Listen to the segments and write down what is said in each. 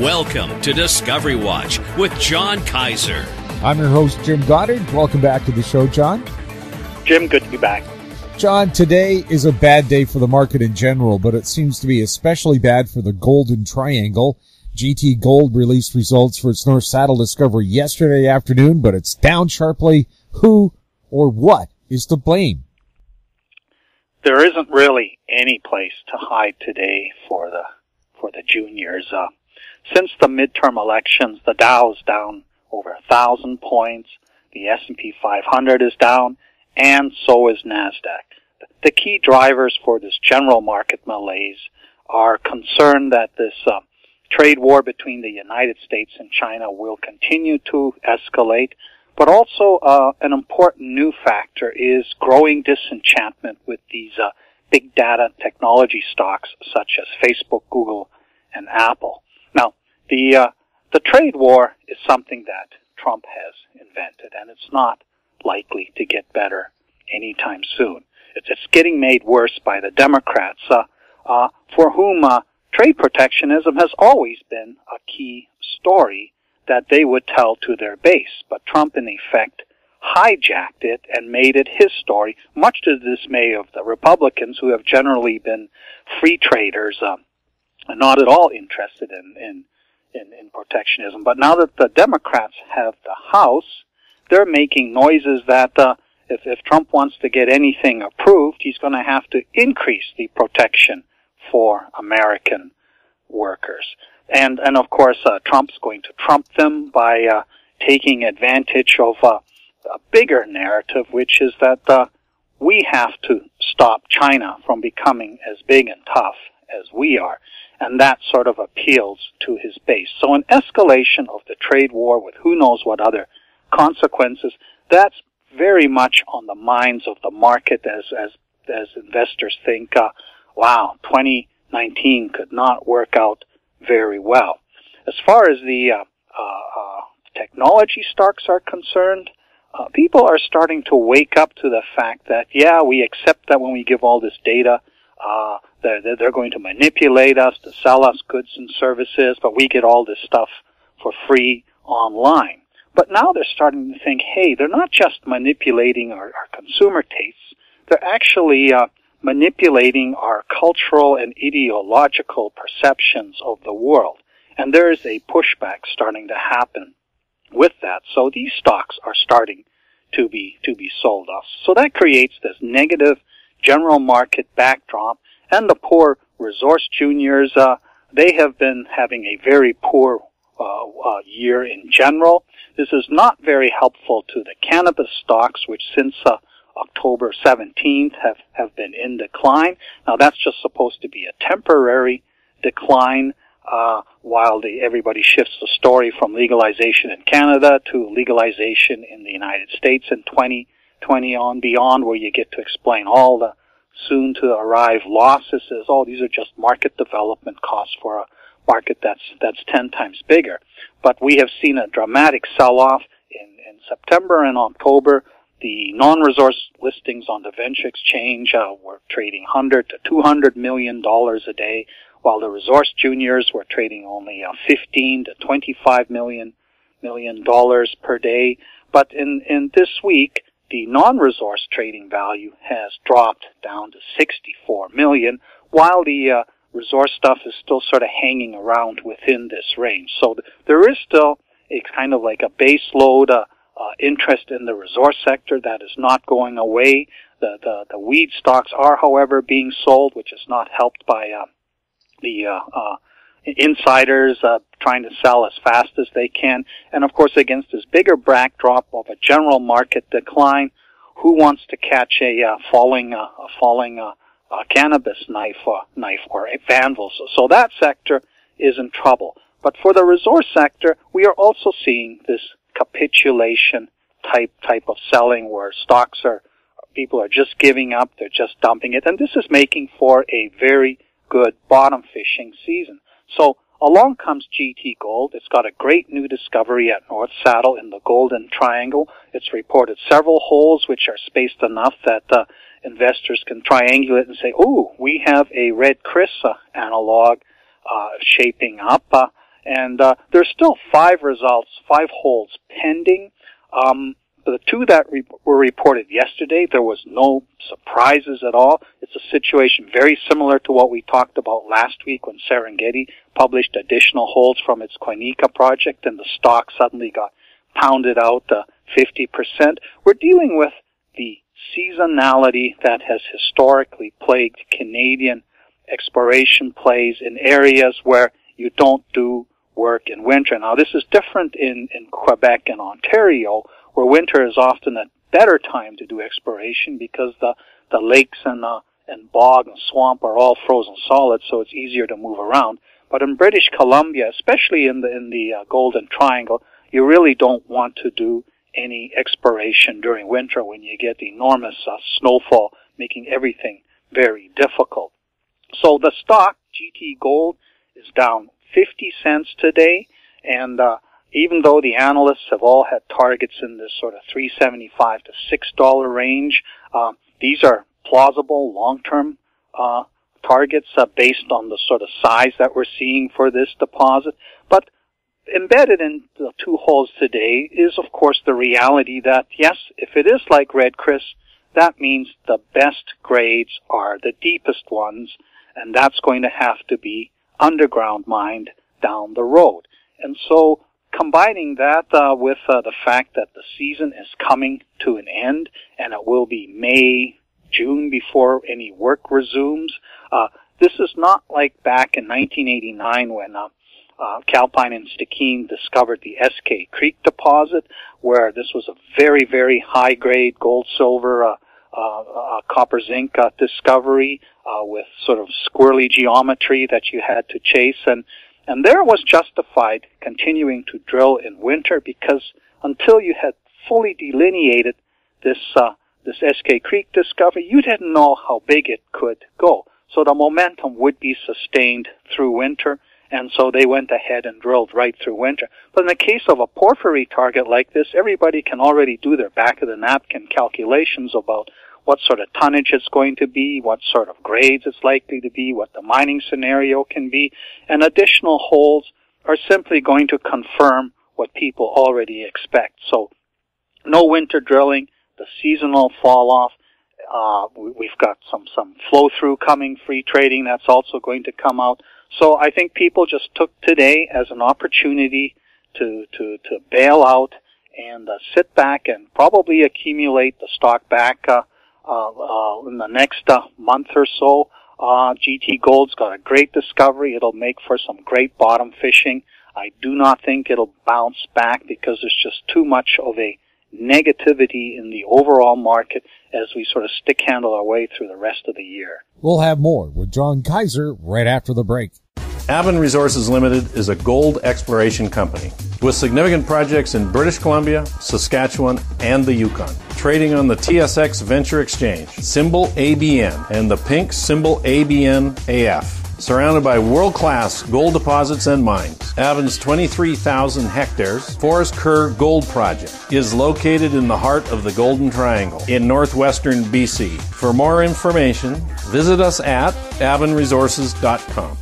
Welcome to Discovery Watch with John Kaiser. I'm your host, Jim Goddard. Welcome back to the show, John. Jim, good to be back. John, today is a bad day for the market in general, but it seems to be especially bad for the Golden Triangle. GT Gold released results for its North Saddle discovery yesterday afternoon, but it's down sharply. Who or what is to blame? There isn't really any place to hide today for the juniors. Since the midterm elections, the Dow's down over 1,000 points. The S&P 500 is down, and so is NASDAQ. The key drivers for this general market malaise are concerned that this trade war between the United States and China will continue to escalate, but also an important new factor is growing disenchantment with these big data technology stocks such as Facebook, Google, and Apple. Now, the trade war is something that Trump has invented, and it's not likely to get better anytime soon. It's getting made worse by the Democrats, for whom trade protectionism has always been a key story that they would tell to their base. But Trump, in effect, hijacked it and made it his story, much to the dismay of the Republicans, who have generally been free traders, and not at all interested in protectionism. But now that the Democrats have the House, they're making noises that if Trump wants to get anything approved, he's going to have to increase the protection for American workers. And of course, Trump's going to trump them by taking advantage of a bigger narrative, which is that we have to stop China from becoming as big and tough as we are. And that sort of appeals to his base. So an escalation of the trade war with who knows what other consequences, that's very much on the minds of the market as investors think, wow, 2019 could not work out very well. As far as the technology stocks are concerned, people are starting to wake up to the fact that, yeah, we accept that when we give all this data, they're going to manipulate us to sell us goods and services, but we get all this stuff for free online. But now they're starting to think, hey, they're not just manipulating our consumer tastes, they're actually manipulating our cultural and ideological perceptions of the world. And there is a pushback starting to happen with that. So these stocks are starting to be sold off. So that creates this negative general market backdrop, and the poor resource juniors, they have been having a very poor year in general. This is not very helpful to the cannabis stocks, which since October 17th have been in decline. Now that's just supposed to be a temporary decline, while everybody shifts the story from legalization in Canada to legalization in the United States in 2020 on beyond, where you get to explain all the soon-to-arrive losses as, oh, these are just market development costs for a market that's 10 times bigger. But we have seen a dramatic sell-off in September and October. The non-resource listings on the Venture Exchange were trading $100 to $200 million a day, while the resource juniors were trading only $15 to $25 million per day. But in this week, the non-resource trading value has dropped down to $64 million, while the resource stuff is still sort of hanging around within this range. So there is still a kind of like a base load interest in the resource sector that is not going away. The weed stocks are, however, being sold, which is not helped by the insiders trying to sell as fast as they can. And of course, against this bigger backdrop of a general market decline, who wants to catch a falling cannabis knife or a vandal? So that sector is in trouble. But for the resource sector, we are also seeing this capitulation type of selling, where people are just giving up, they're just dumping it, and this is making for a very good bottom fishing season. So along comes GT Gold. It's got a great new discovery at North Saddle in the Golden Triangle. It's reported several holes which are spaced enough that investors can triangulate and say, ooh, we have a red Chris analog shaping up. And there's still 5 holes pending. The 2 that were reported yesterday, there was no surprises at all. It's a situation very similar to what we talked about last week when Serengeti published additional holes from its Koinika project and the stock suddenly got pounded out 50%. We're dealing with the seasonality that has historically plagued Canadian exploration plays in areas where you don't do work in winter. Now, this is different in Quebec and Ontario, where winter is often a better time to do exploration because the lakes and bog and swamp are all frozen solid, so it's easier to move around. But in British Columbia, especially in the Golden Triangle, you really don't want to do any exploration during winter when you get enormous snowfall, making everything very difficult. So the stock, GT Gold, is down 50 cents today, and even though the analysts have all had targets in this sort of $3.75 to $6 range, these are plausible long-term targets based on the sort of size that we're seeing for this deposit. But embedded in the 2 holes today is, of course, the reality that, yes, if it is like Red Chris, that means the best grades are the deepest ones, and that's going to have to be underground mined down the road. And so combining that with the fact that the season is coming to an end, and it will be May, June before any work resumes, this is not like back in 1989 when Calpine and Stikeen discovered the SK Creek deposit, where this was a very, very high-grade gold-silver copper-zinc discovery with sort of squirrely geometry that you had to chase. And there was justified continuing to drill in winter because until you had fully delineated this SK Creek discovery, you didn't know how big it could go. So the momentum would be sustained through winter, and so they went ahead and drilled right through winter. But in the case of a porphyry target like this, everybody can already do their back-of-the-napkin calculations about what sort of tonnage it's going to be, what sort of grades it's likely to be, what the mining scenario can be, and additional holes are simply going to confirm what people already expect. So no winter drilling, the seasonal fall-off. We've got some flow-through coming, free trading that's also going to come out. So I think people just took today as an opportunity to bail out and sit back and probably accumulate the stock back in the next month or so. GT Gold's got a great discovery. It'll make for some great bottom fishing. I do not think it'll bounce back because there's just too much of a negativity in the overall market as we sort of stick handle our way through the rest of the year. We'll have more with John Kaiser right after the break. Aben Resources Limited is a gold exploration company with significant projects in British Columbia, Saskatchewan, and the Yukon. Trading on the TSX Venture Exchange, symbol ABN, and the pink symbol ABN-AF. Surrounded by world-class gold deposits and mines, Aben's 23,000 hectares Forest Kerr Gold Project is located in the heart of the Golden Triangle in northwestern BC. For more information, visit us at abenresources.com.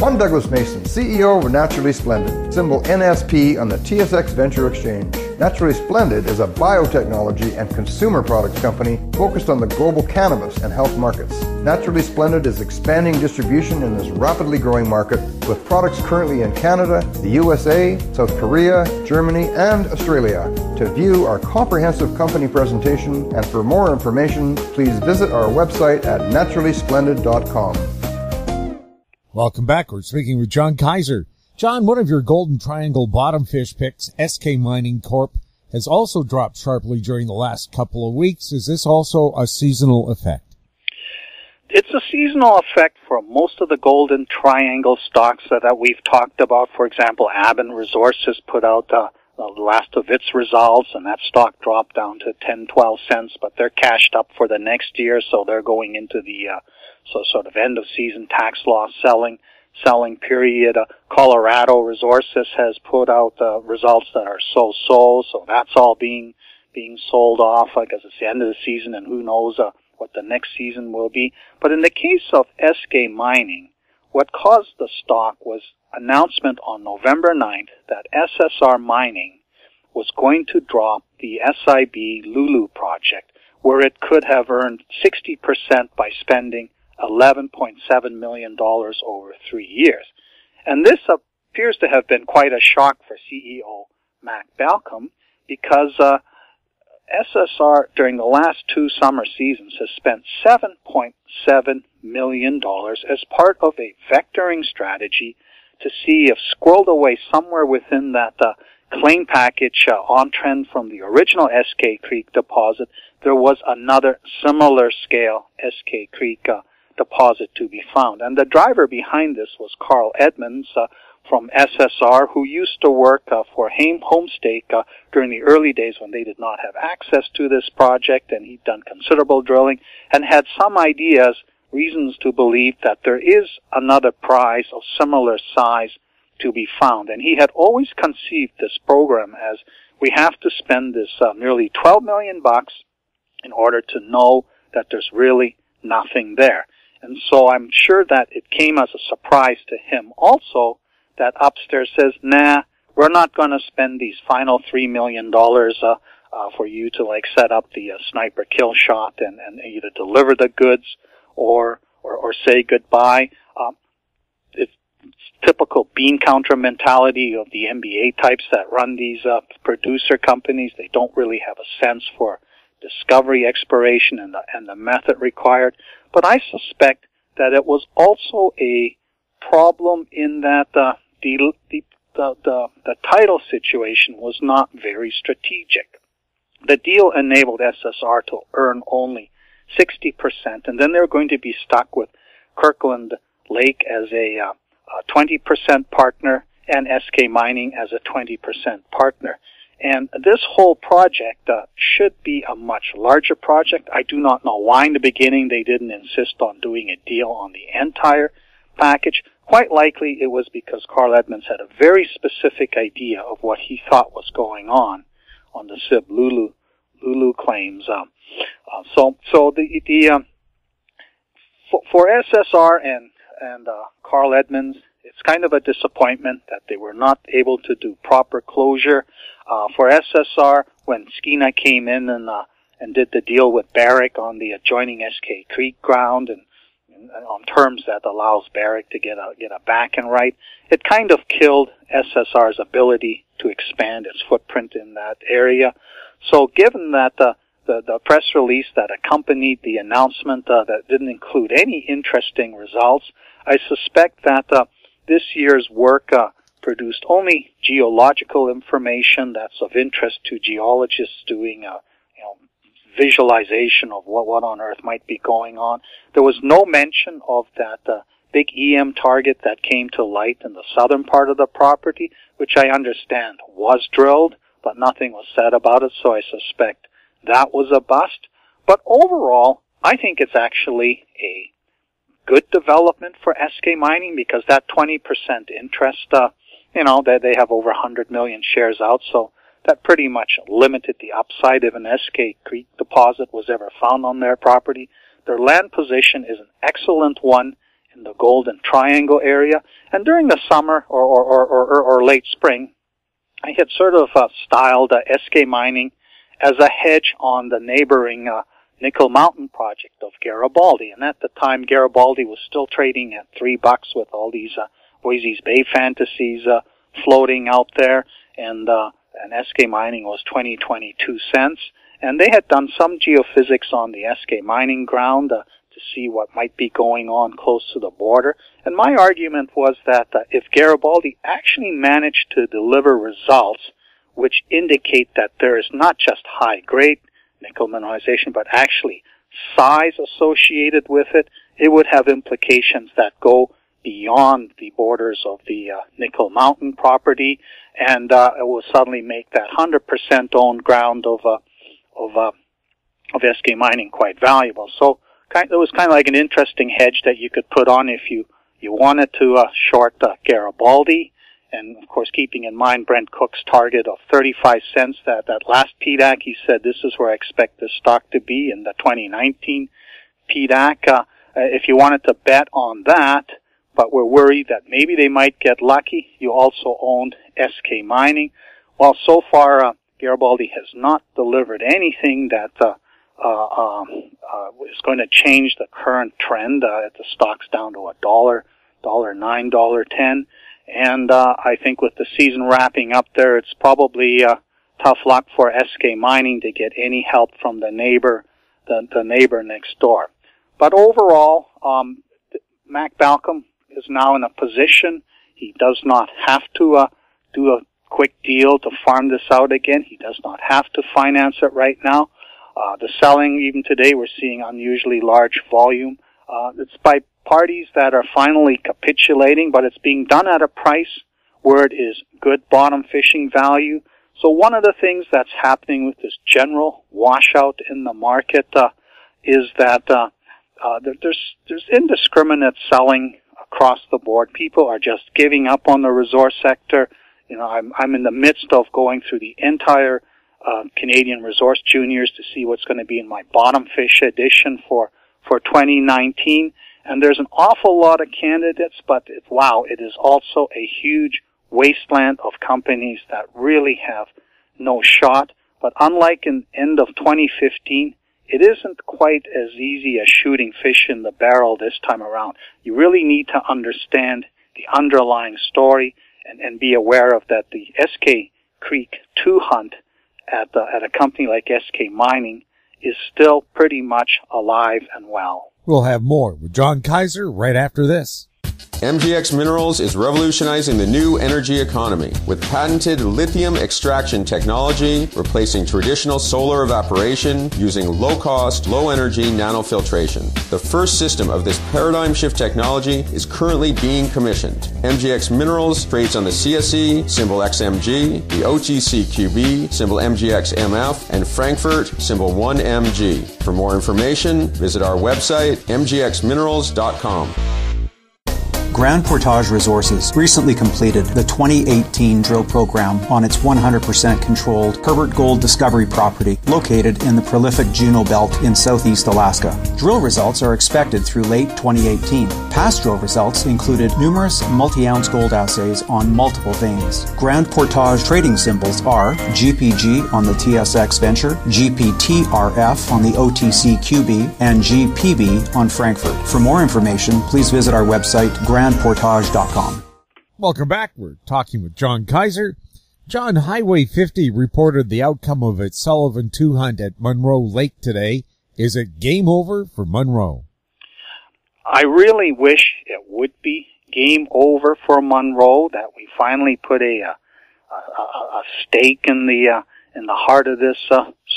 I'm Douglas Mason, CEO of Naturally Splendid, symbol NSP on the TSX Venture Exchange. Naturally Splendid is a biotechnology and consumer products company focused on the global cannabis and health markets. Naturally Splendid is expanding distribution in this rapidly growing market with products currently in Canada, the USA, South Korea, Germany, and Australia. To view our comprehensive company presentation and for more information, please visit our website at naturallysplendid.com. Welcome back. We're speaking with John Kaiser. John, one of your Golden Triangle bottom fish picks, SK Mining Corp, has also dropped sharply during the last couple of weeks. Is this also a seasonal effect? It's a seasonal effect for most of the Golden Triangle stocks that we've talked about. For example, Aben Resources put out the last of its results, and that stock dropped down to 10-12 cents, but they're cashed up for the next year, so they're going into the sort of end-of-season tax loss selling period. Colorado Resources has put out results that are so that's all being sold off because it's the end of the season, and who knows what the next season will be. But in the case of SK Mining, what caused the stock was announcement on November 9th that SSR Mining was going to drop the SIB Lulu project, where it could have earned 60% by spending $11.7 million over 3 years. And this appears to have been quite a shock for CEO Mac Balcom, because SSR during the last 2 summer seasons has spent $7.7 million as part of a vectoring strategy to see if squirreled away somewhere within that claim package on trend from the original SK Creek deposit, there was another similar scale SK Creek deposit to be found. And the driver behind this was Carl Edmonds from SSR, who used to work for Homestake during the early days when they did not have access to this project, and he'd done considerable drilling and had some ideas, reasons to believe that there is another prize of similar size to be found. And he had always conceived this program as, we have to spend this nearly $12 million in order to know that there's really nothing there. And so I'm sure that it came as a surprise to him also that Upstairs says, nah, we're not going to spend these final $3 million for you to set up the sniper kill shot and either deliver the goods or say goodbye. It's typical bean counter mentality of the MBA types that run these producer companies. They don't really have a sense for discovery, exploration, and the method required. But I suspect that it was also a problem in that the title situation was not very strategic. The deal enabled SSR to earn only 60%, and then they were going to be stuck with Kirkland Lake as a 20% partner and SK Mining as a 20% partner. And this whole project should be a much larger project. I do not know why in the beginning they didn't insist on doing a deal on the entire package. Quite likely it was because Carl Edmonds had a very specific idea of what he thought was going on the SIB Lulu claims. For SSR and Carl Edmonds, it's kind of a disappointment that they were not able to do proper closure. For SSR, when Skeena came in and did the deal with Barrick on the adjoining SK Creek ground and on terms that allows Barrick to get a back and right, it kind of killed SSR's ability to expand its footprint in that area. So given that the press release that accompanied the announcement that didn't include any interesting results, I suspect that this year's work produced only geological information that's of interest to geologists doing visualization of what on earth might be going on. There was no mention of that big EM target that came to light in the southern part of the property, which I understand was drilled, but nothing was said about it, so I suspect that was a bust. But overall, I think it's actually a good development for SK Mining, because that 20% interest, that they have over 100 million shares out, so that pretty much limited the upside if an SK Creek deposit was ever found on their property. Their land position is an excellent one in the Golden Triangle area, and during the summer or late spring, I had sort of styled SK Mining as a hedge on the neighboring Nickel Mountain project of Garibaldi. And at the time, Garibaldi was still trading at $3 with all these Voisey's Bay fantasies floating out there, and SK Mining was 22 cents. And they had done some geophysics on the SK Mining ground to see what might be going on close to the border. And my argument was that if Garibaldi actually managed to deliver results which indicate that there is not just high-grade nickel mineralization, but actually size associated with it, it would have implications that go beyond the borders of the Nickel Mountain property, and it will suddenly make that 100% owned ground of SK Mining quite valuable. So it was kind of like an interesting hedge that you could put on if you wanted to short Garibaldi. And, of course, keeping in mind Brent Cook's target of 35 cents, that last PDAC, he said, this is where I expect this stock to be in the 2019 PDAC. If you wanted to bet on that, but we're worried that maybe they might get lucky. You also owned SK Mining. Well, so far, Garibaldi has not delivered anything that is going to change the current trend. The stock's down to $1, $9, $10. And I think with the season wrapping up there, it's probably tough luck for SK Mining to get any help from the neighbor next door. But overall, Mac Balcom is now in a position. He does not have to do a quick deal to farm this out again. He does not have to finance it right now. The selling, even today, we're seeing unusually large volume. It's by parties that are finally capitulating, but it's being done at a price where it is good bottom fishing value. So one of the things that's happening with this general washout in the market is that there's indiscriminate selling across the board. People are just giving up on the resource sector. You know, I'm in the midst of going through the entire Canadian Resource Juniors to see what's going to be in my bottom fish edition for 2019. And there's an awful lot of candidates, but it is also a huge wasteland of companies that really have no shot. But unlike in end of 2015, it isn't quite as easy as shooting fish in the barrel this time around. You really need to understand the underlying story and be aware of that the SK Creek 2 hunt at a company like SK Mining is still pretty much alive and well. We'll have more with John Kaiser right after this. MGX Minerals is revolutionizing the new energy economy with patented lithium extraction technology, replacing traditional solar evaporation using low-cost, low-energy nanofiltration. The first system of this paradigm shift technology is currently being commissioned. MGX Minerals trades on the CSE, symbol XMG, the OTCQB, symbol MGXMF, and Frankfurt, symbol 1MG. For more information, visit our website, mgxminerals.com. Grand Portage Resources recently completed the 2018 drill program on its 100% controlled Herbert Gold Discovery property located in the prolific Juneau Belt in southeast Alaska. Drill results are expected through late 2018. Past drill results included numerous multi-ounce gold assays on multiple veins. Grand Portage trading symbols are GPG on the TSX Venture, GPTRF on the OTCQB, and GPB on Frankfurt. For more information, please visit our website, grandportage.com. Welcome back. We're talking with John Kaiser. John, Highway 50 reported the outcome of its Sullivan 2 hunt at Munro Lake today. Is it game over for Munro? I really wish it would be game over for Munro, that we finally put a stake in the heart of this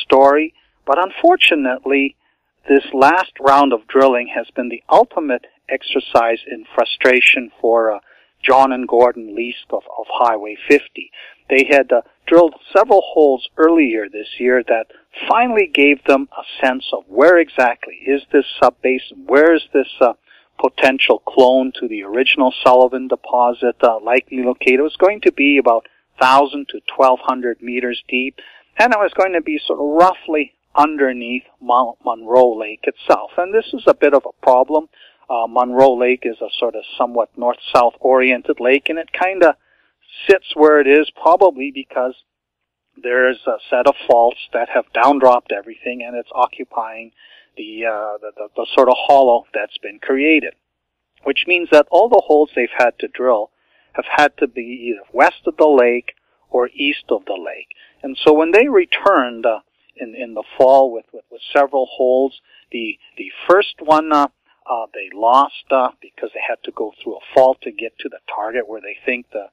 story. But unfortunately, this last round of drilling has been the ultimate exercise in frustration for John and Gordon Leask of Highway 50. They had drilled several holes earlier this year that finally gave them a sense of where exactly is this subbasin, where is this potential clone to the original Sullivan deposit likely located. It was going to be about 1,000 to 1,200 meters deep, and it was going to be sort of roughly underneath Munro Lake itself. And this is a bit of a problem. Munro Lake is a sort of somewhat north-south oriented lake, and it kind of sits where it is probably because there's a set of faults that have downdropped everything, and it's occupying the sort of hollow that's been created, which means that all the holes they've had to drill have had to be either west of the lake or east of the lake. And so when they returned in the fall with several holes, the first one they lost because they had to go through a fault to get to the target where they think the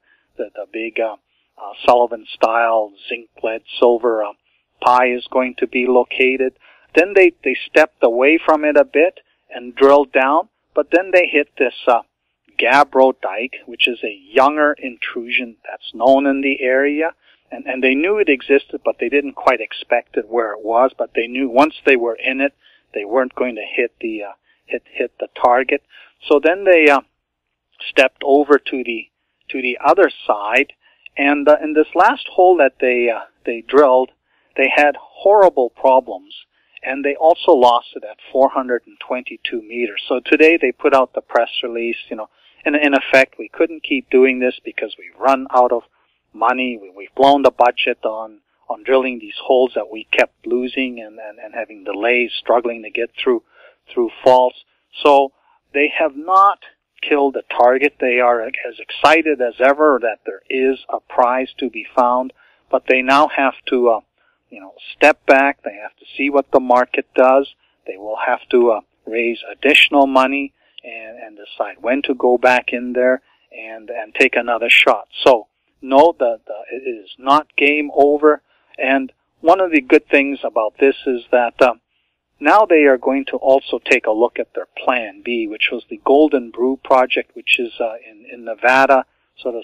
big Sullivan-style zinc, lead, silver pie is going to be located. Then they stepped away from it a bit and drilled down, but then they hit this Gabbro dike, which is a younger intrusion that's known in the area. And they knew it existed, but they didn't quite expect it where it was. But they knew once they were in it, they weren't going to hit the target. So then they stepped over to the other side, and in this last hole that they drilled, they had horrible problems, and they also lost it at 422 meters. So today they put out the press release, in effect, we couldn't keep doing this because we've run out of money. We've blown the budget on drilling these holes that we kept losing and having delays, struggling to get through faults. So they have not killed the target. They are as excited as ever that there is a prize to be found, but they now have to, step back. They have to see what the market does. They will have to raise additional money and decide when to go back in there and take another shot. So, no, it is not game over. And one of the good things about this is that now they are going to also take a look at their Plan B, which was the Golden Brew project, which is in Nevada, sort of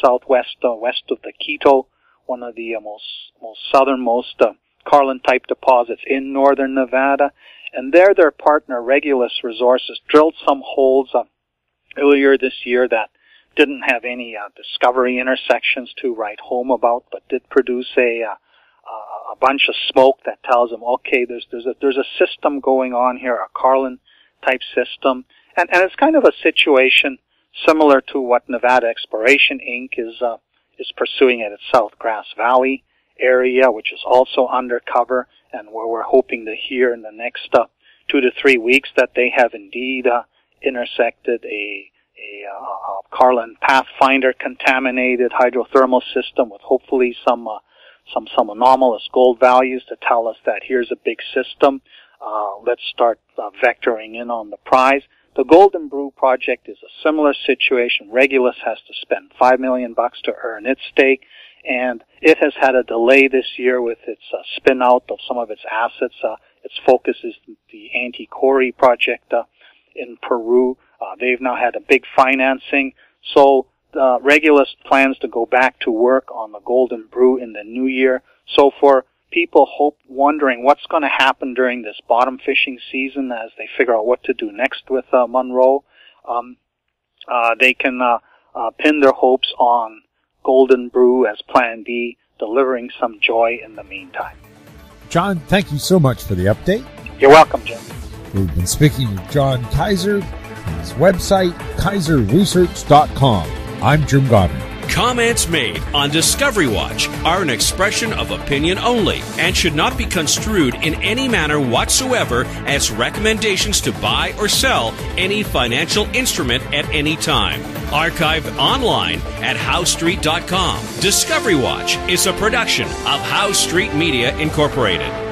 southwest, west of the Quito, one of the most southernmost Carlin-type deposits in northern Nevada. And there, their partner, Regulus Resources, drilled some holes earlier this year that didn't have any discovery intersections to write home about, but did produce a bunch of smoke that tells them, okay, there's a system going on here, a Carlin-type system, and it's kind of a situation similar to what Nevada Exploration Inc. is pursuing at its South Grass Valley area, which is also undercover, and where we're hoping to hear in the next 2 to 3 weeks that they have indeed intersected a Carlin Pathfinder contaminated hydrothermal system with hopefully some anomalous gold values to tell us that here's a big system. Let's start vectoring in on the prize. The Golden Brew project is a similar situation. Regulus has to spend $5 million to earn its stake, and it has had a delay this year with its spin out of some of its assets. Its focus is the Anti-Cory project in Peru. They've now had a big financing, so Regulus plans to go back to work on the Golden Brew in the new year. So for people wondering what's going to happen during this bottom fishing season as they figure out what to do next with Monroe, they can pin their hopes on Golden Brew as Plan B, delivering some joy in the meantime. John, thank you so much for the update. You're welcome, Jim. We've been speaking with John Kaiser, his website, kaiserresearch.com. I'm Jim Godwin. Comments made on Discovery Watch are an expression of opinion only and should not be construed in any manner whatsoever as recommendations to buy or sell any financial instrument at any time. Archived online at howestreet.com. Discovery Watch is a production of How Street Media Incorporated.